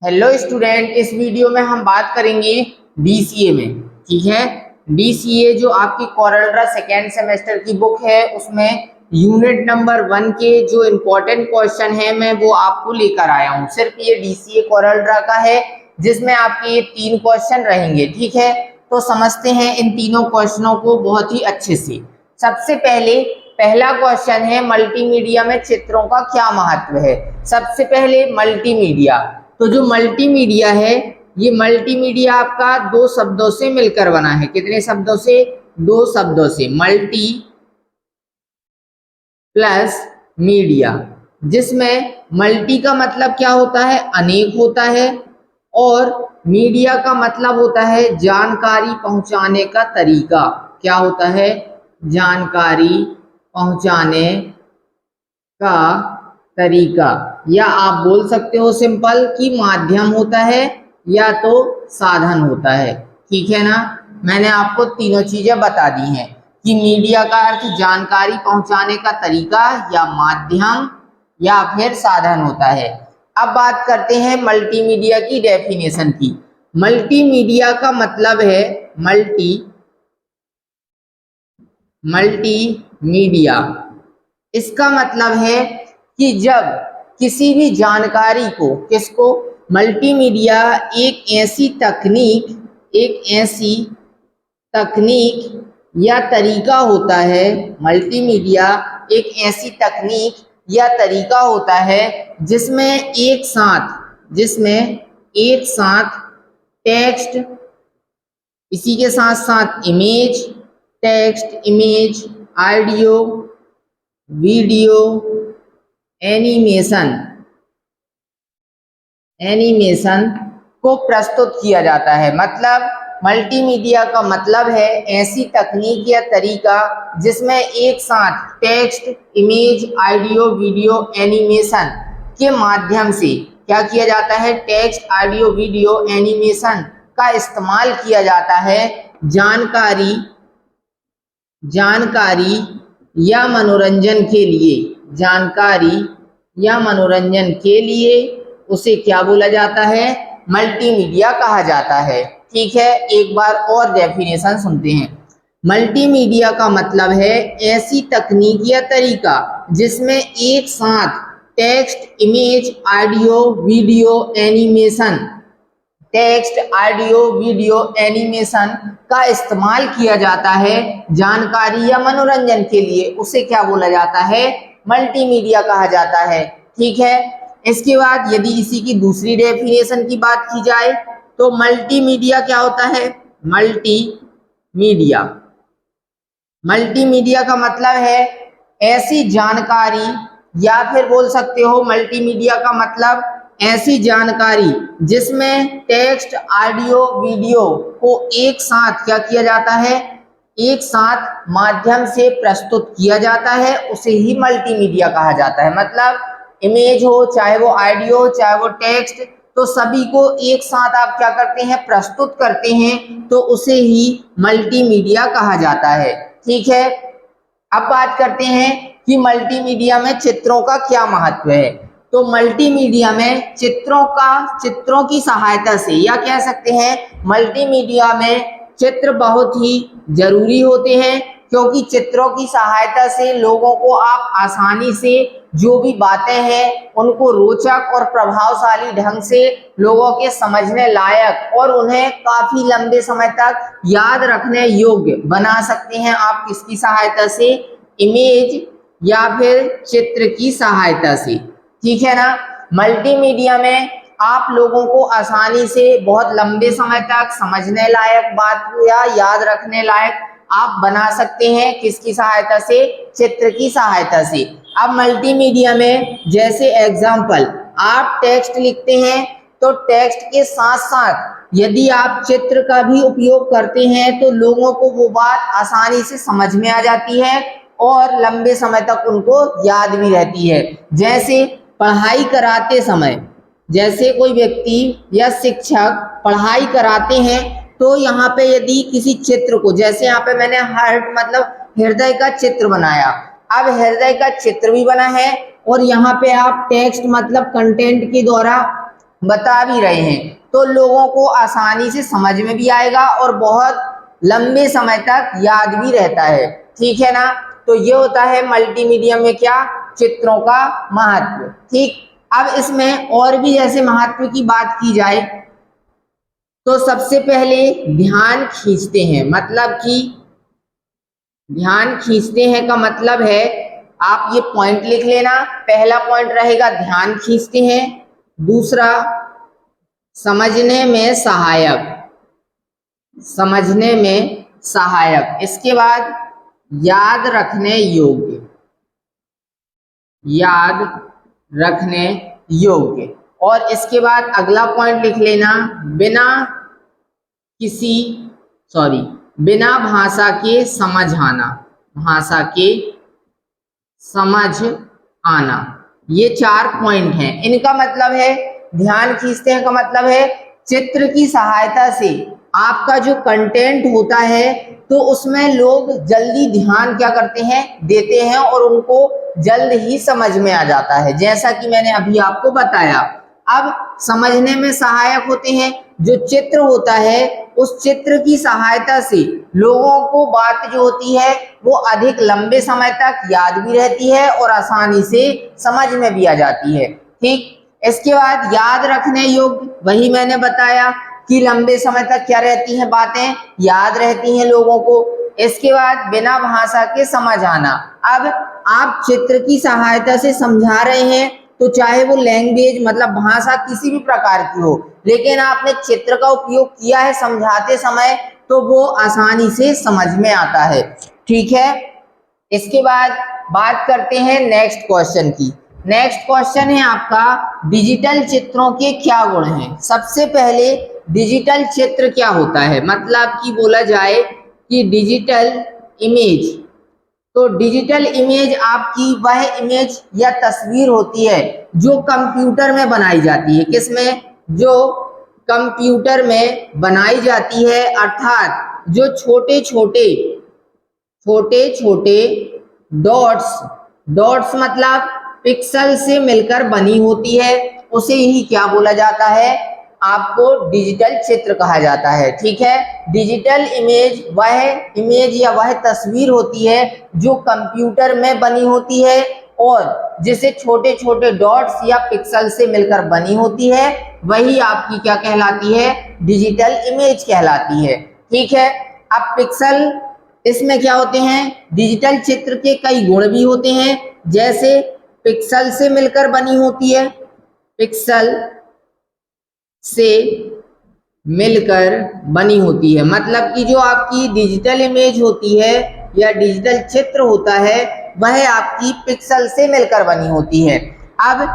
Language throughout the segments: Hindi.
हेलो स्टूडेंट, इस वीडियो में हम बात करेंगे डीसीए में। ठीक है, डीसीए जो आपकी कोरल ड्रा सेकेंड सेमेस्टर की बुक है उसमें यूनिट नंबर 1 के जो इम्पोर्टेंट क्वेश्चन है मैं वो आपको लेकर आया हूँ। सिर्फ ये डीसीए कोरल ड्रा का है जिसमें आपके ये 3 क्वेश्चन रहेंगे। ठीक है, तो समझते हैं इन तीनों क्वेश्चनों को बहुत ही अच्छे से। सबसे पहले पहला क्वेश्चन है मल्टीमीडिया में चित्रों का क्या महत्व है। सबसे पहले मल्टीमीडिया, तो जो मल्टीमीडिया है ये मल्टीमीडिया आपका दो शब्दों से मिलकर बना है। कितने शब्दों से? दो शब्दों से, मल्टी प्लस मीडिया, जिसमें मल्टी का मतलब क्या होता है? अनेक होता है, और मीडिया का मतलब होता है जानकारी पहुंचाने का तरीका। क्या होता है? जानकारी पहुंचाने का तरीका, या आप बोल सकते हो सिंपल कि माध्यम होता है या तो साधन होता है। ठीक है ना, मैंने आपको तीनों चीजें बता दी हैं कि मीडिया का अर्थ जानकारी पहुंचाने का तरीका या माध्यम या फिर साधन होता है। अब बात करते हैं मल्टीमीडिया की डेफिनेशन की। मल्टीमीडिया का मतलब है मल्टीमीडिया, इसका मतलब है कि जब किसी भी जानकारी को, किसको? मल्टीमीडिया एक ऐसी तकनीक या तरीका होता है। मल्टीमीडिया एक ऐसी तकनीक या तरीका होता है जिसमें एक साथ टेक्स्ट, इसी के साथ साथ image, text, image, audio, video, animation को प्रस्तुत किया जाता है। मतलब मल्टीमीडिया का मतलब है ऐसी तकनीक या तरीका जिसमें एक साथ text, image, audio, video, animation के माध्यम से क्या किया जाता है? टेक्स्ट, ऑडियो, वीडियो, एनिमेशन का इस्तेमाल किया जाता है जानकारी या मनोरंजन के लिए उसे क्या बोला जाता है? मल्टीमीडिया कहा जाता है। ठीक है, एक बार और डेफिनेशन सुनते हैं। मल्टीमीडिया का मतलब है ऐसी तकनीक या तरीका जिसमें एक साथ text, image, audio, video, animation का इस्तेमाल किया जाता है जानकारी या मनोरंजन के लिए, उसे क्या बोला जाता है? मल्टीमीडिया कहा जाता है। ठीक है, इसके बाद यदि इसी की दूसरी डेफिनेशन की बात की जाए तो मल्टीमीडिया क्या होता है? मल्टीमीडिया का मतलब है ऐसी जानकारी, या फिर बोल सकते हो मल्टीमीडिया का मतलब ऐसी जानकारी जिसमें टेक्स्ट, ऑडियो, वीडियो को एक साथ क्या किया जाता है? एक साथ माध्यम से प्रस्तुत किया जाता है, उसे ही मल्टीमीडिया कहा जाता है। मतलब इमेज हो, चाहे वो ऑडियो हो, चाहे वो टेक्स्ट, तो सभी को एक साथ आप क्या करते हैं? प्रस्तुत करते हैं, तो उसे ही मल्टीमीडिया कहा जाता है। ठीक है, अब बात करते हैं कि मल्टीमीडिया में चित्रों का क्या महत्व है। तो मल्टीमीडिया में चित्रों की सहायता से, या कह सकते हैं मल्टीमीडिया में चित्र बहुत ही जरूरी होते हैं, क्योंकि चित्रों की सहायता से लोगों को आप आसानी से जो भी बातें हैं उनको रोचक और प्रभावशाली ढंग से लोगों के समझने लायक और उन्हें काफी लंबे समय तक याद रखने योग्य बना सकते हैं आप किसकी सहायता से? इमेज या फिर चित्र की सहायता से। ठीक है ना, मल्टीमीडिया में आप लोगों को आसानी से बहुत लंबे समय तक समझने लायक बात को या याद रखने लायक आप बना सकते हैं किसकी सहायता से? चित्र की सहायता से। अब मल्टीमीडिया में जैसे एग्जाम्पल, आप टेक्स्ट लिखते हैं तो टेक्स्ट के साथ साथ यदि आप चित्र का भी उपयोग करते हैं तो लोगों को वो बात आसानी से समझ में आ जाती है और लंबे समय तक उनको याद भी रहती है। जैसे पढ़ाई कराते समय, जैसे कोई व्यक्ति या शिक्षक पढ़ाई कराते हैं तो यहाँ पे यदि किसी चित्र को, जैसे यहाँ पे मैंने हार्ट मतलब हृदय का चित्र बनाया, अब हृदय का चित्र भी बना है और यहाँ पे आप टेक्स्ट मतलब कंटेंट के द्वारा बता भी रहे हैं तो लोगों को आसानी से समझ में भी आएगा और बहुत लंबे समय तक याद भी रहता है, ठीक है ना। तो ये होता है मल्टीमीडिया में क्या, चित्रों का महत्व। ठीक, अब इसमें और भी जैसे महत्व की बात की जाए तो सबसे पहले ध्यान खींचते हैं, मतलब कि ध्यान खींचते हैं का मतलब है, आप ये पॉइंट लिख लेना। पहला पॉइंट रहेगा ध्यान खींचते हैं, दूसरा समझने में सहायक, समझने में सहायक, इसके बाद याद रखने योग्य, याद रखने योग्य, और इसके बाद अगला पॉइंट लिख लेना, बिना किसी बिना भाषा के समझ आना, भाषा के समझ आना। ये 4 पॉइंट हैं। इनका मतलब है, ध्यान खींचते हैं का मतलब है चित्र की सहायता से आपका जो कंटेंट होता है तो उसमें लोग जल्दी ध्यान क्या करते हैं, देते हैं और उनको जल्द ही समझ में आ जाता है, जैसा कि मैंने अभी आपको बताया। अब समझने में सहायक होते हैं, जो चित्र होता है उस चित्र की सहायता से लोगों को बात जो होती है वो अधिक लंबे समय तक याद भी रहती है और आसानी से समझ में भी आ जाती है। ठीक, इसके बाद याद रखने योग्य, वही मैंने बताया कि लंबे समय तक क्या रहती हैं, बातें याद रहती हैं लोगों को। इसके बाद बिना भाषा के समझ आना, अब आप चित्र की सहायता से समझा रहे हैं तो चाहे वो लैंग्वेज मतलब भाषा किसी भी प्रकार की हो, लेकिन आपने चित्र का उपयोग किया है समझाते समय तो वो आसानी से समझ में आता है। ठीक है, इसके बाद बात करते हैं नेक्स्ट क्वेश्चन की। नेक्स्ट क्वेश्चन है आपका, डिजिटल चित्रों के क्या गुण हैं। सबसे पहले डिजिटल चित्र क्या होता है, मतलब कि बोला जाए कि डिजिटल इमेज, तो डिजिटल इमेज आपकी वह इमेज या तस्वीर होती है जो कंप्यूटर में बनाई जाती है। किसमें, जो कंप्यूटर में बनाई जाती है, अर्थात जो छोटे छोटे डॉट्स, डॉट्स मतलब पिक्सल से मिलकर बनी होती है, उसे ही क्या बोला जाता है, आपको डिजिटल चित्र कहा जाता है। ठीक है, डिजिटल इमेज वह इमेज या वह तस्वीर होती है जो कंप्यूटर में बनी होती है और जिसे छोटे छोटे डॉट्स या पिक्सल से मिलकर बनी होती है, वही आपकी क्या कहलाती है, डिजिटल इमेज कहलाती है। ठीक है, अब पिक्सल, इसमें क्या होते हैं, डिजिटल चित्र के कई गुण भी होते हैं, जैसे पिक्सल से मिलकर बनी होती है, पिक्सल से मिलकर बनी होती है, मतलब कि जो आपकी डिजिटल इमेज होती है या डिजिटल चित्र होता है वह आपकी पिक्सल से मिलकर बनी होती है। अब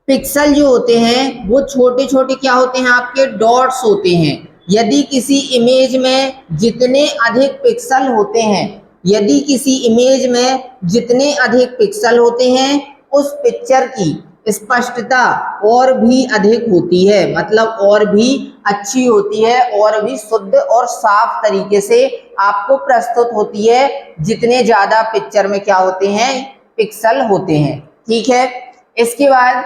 पिक्सल जो होते हैं वो छोटे छोटे क्या होते हैं, आपके डॉट्स होते हैं। यदि किसी इमेज में जितने अधिक पिक्सल होते हैं, यदि किसी इमेज में जितने अधिक पिक्सल होते हैं उस पिक्चर की स्पष्टता और भी अधिक होती है, मतलब और भी अच्छी होती है, और भी शुद्ध और साफ तरीके से आपको प्रस्तुत होती है, जितने ज्यादा पिक्चर में क्या होते हैं, पिक्सल होते हैं। ठीक है, इसके बाद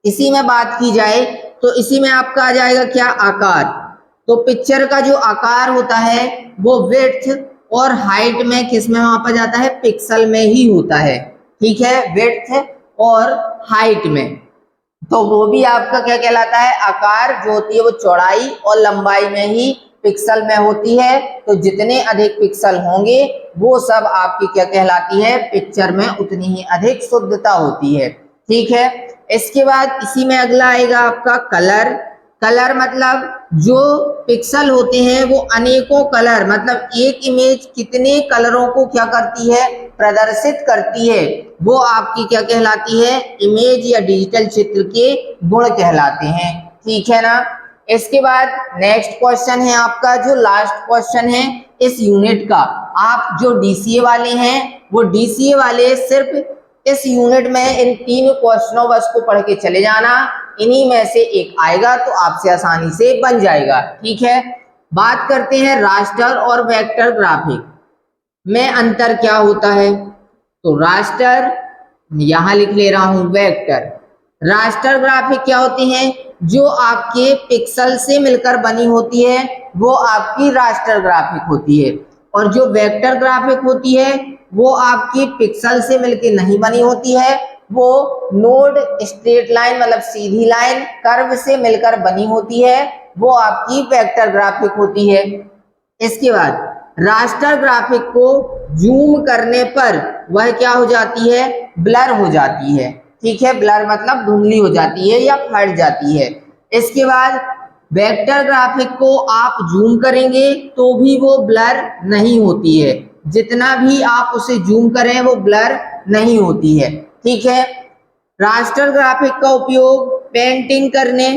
इसी में बात की जाए तो इसी में आपका आ जाएगा क्या, आकार। तो पिक्चर का जो आकार होता है वो विड्थ और हाइट में किस में मापा जाता है, पिक्सल में ही होता है। ठीक है, विड्थ और हाइट में, तो वो भी आपका क्या कहलाता है, आकार जो होती है वो चौड़ाई और लंबाई में ही पिक्सल में होती है। तो जितने अधिक पिक्सल होंगे वो सब आपकी क्या कहलाती है, पिक्चर में उतनी ही अधिक शुद्धता होती है। ठीक है, इसके बाद इसी में अगला आएगा आपका कलर। कलर मतलब जो पिक्सल होते हैं वो अनेकों कलर, मतलब एक इमेज कितने कलरों को क्या करती है, प्रदर्शित करती है, वो आपकी क्या कहलाती है, इमेज या डिजिटल चित्र के गुण कहलाते हैं। ठीक है ना। इसके बाद नेक्स्ट क्वेश्चन है आपका, जो लास्ट क्वेश्चन है इस यूनिट का। आप जो डीसीए वाले हैं वो डीसीए वाले सिर्फ इस यूनिट में इन 3 क्वेश्चनों बस को पढ़ के चले जाना, इन्हीं में से एक आएगा तो आपसे आसानी से बन जाएगा। ठीक है, बात करते हैं रास्टर और वेक्टर ग्राफिक में अंतर क्या होता है। तो रास्टर यहां लिख ले रहा हूं, वेक्टर, रास्टर ग्राफिक क्या होते हैं, जो आपके पिक्सल से मिलकर बनी होती है वो आपकी रास्टर ग्राफिक होती है, और जो वेक्टर ग्राफिक होती है वो आपकी पिक्सल से मिलकर नहीं बनी होती है, वो नोड, स्ट्रेट लाइन मतलब सीधी लाइन, कर्व से मिलकर बनी होती है, वो आपकी वेक्टर ग्राफिक होती है। इसके बाद रास्टर ग्राफिक को जूम करने पर वह क्या हो जाती है, ब्लर हो जाती है। ठीक है, ब्लर मतलब धुंधली हो जाती है या फट जाती है। इसके बाद वेक्टर ग्राफिक को आप जूम करेंगे तो भी वो ब्लर नहीं होती है, जितना भी आप उसे जूम करें वो ब्लर नहीं होती है। ठीक है, रास्टर ग्राफिक का उपयोग पेंटिंग करने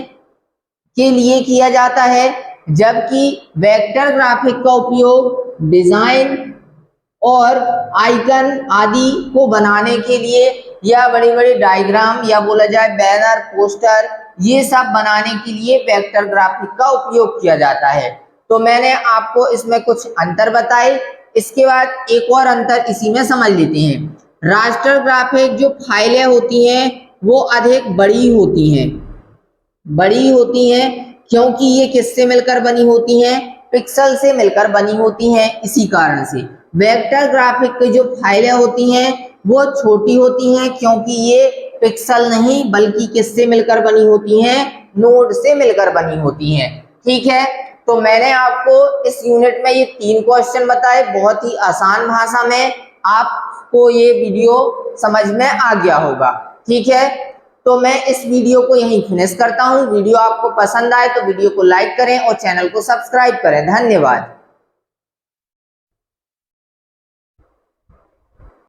के लिए किया जाता है, जबकि वेक्टर ग्राफिक का उपयोग डिजाइन और आइकन आदि को बनाने के लिए या बड़े बड़े डायग्राम या बोला जाए बैनर, पोस्टर, ये सब बनाने के लिए वेक्टर ग्राफिक का उपयोग किया जाता है। तो मैंने आपको इसमें कुछ अंतर बताए। इसके बाद एक और अंतर इसी में समझ लेते हैं। रास्टर ग्राफिक जो फाइलें होती हैं वो अधिक बड़ी होती हैं क्योंकि ये किससे मिलकर बनी होती हैं, पिक्सल से मिलकर बनी होती हैं। इसी कारण से वेक्टर ग्राफिक की जो फाइलें होती हैं वो छोटी होती हैं क्योंकि ये पिक्सल नहीं बल्कि किससे मिलकर बनी होती हैं, नोड से मिलकर बनी होती हैं। ठीक है, तो मैंने आपको इस यूनिट में ये 3 क्वेश्चन बताए, बहुत ही आसान भाषा में आपको ये वीडियो समझ में आ गया होगा। ठीक है, तो मैं इस वीडियो को यहीं फिनिश करता हूं। वीडियो आपको पसंद आए तो वीडियो को लाइक करें और चैनल को सब्सक्राइब करें। धन्यवाद।